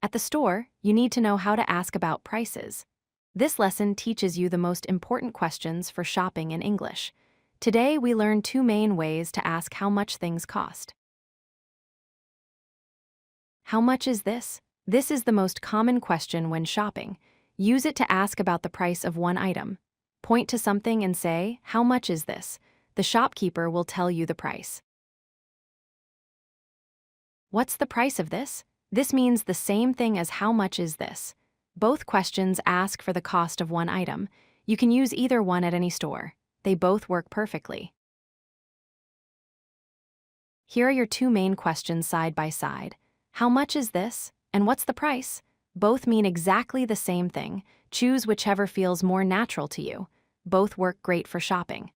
At the store, you need to know how to ask about prices. This lesson teaches you the most important questions for shopping in English. Today, we learn two main ways to ask how much things cost. How much is this? This is the most common question when shopping. Use it to ask about the price of one item. Point to something and say, "How much is this?" The shopkeeper will tell you the price. What's the price of this? This means the same thing as how much is this. Both questions ask for the cost of one item. You can use either one at any store. They both work perfectly. Here are your two main questions side by side. How much is this? And what's the price? Both mean exactly the same thing. Choose whichever feels more natural to you. Both work great for shopping.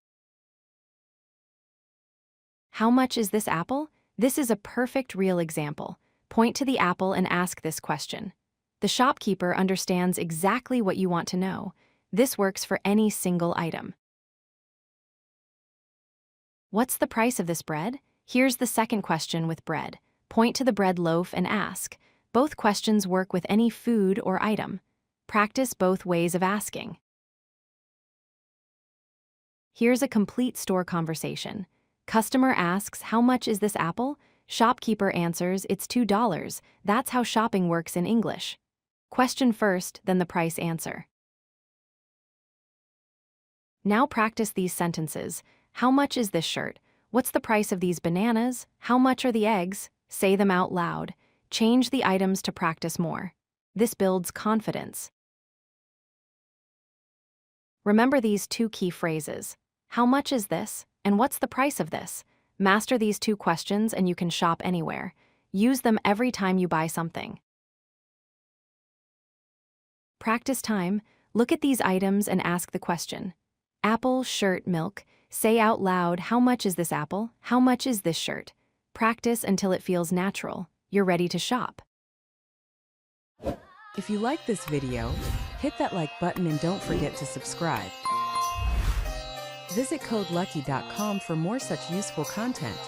How much is this apple? This is a perfect real example. Point to the apple and ask this question. The shopkeeper understands exactly what you want to know. This works for any single item. What's the price of this bread? Here's the second question with bread. Point to the bread loaf and ask. Both questions work with any food or item. Practice both ways of asking. Here's a complete store conversation. Customer asks, "How much is this apple?" Shopkeeper answers, "It's $2. That's how shopping works in English. Question first, then the price answer. Now practice these sentences. How much is this shirt? What's the price of these bananas? How much are the eggs? Say them out loud. Change the items to practice more. This builds confidence. Remember these two key phrases. How much is this? And what's the price of this? Master these two questions and you can shop anywhere. Use them every time you buy something. Practice time. Look at these items and ask the question. Apple, shirt, milk. Say out loud, "How much is this apple? How much is this shirt?" Practice until it feels natural. You're ready to shop. If you like this video, hit that like button and don't forget to subscribe. Visit CodeLucky.com for more such useful content.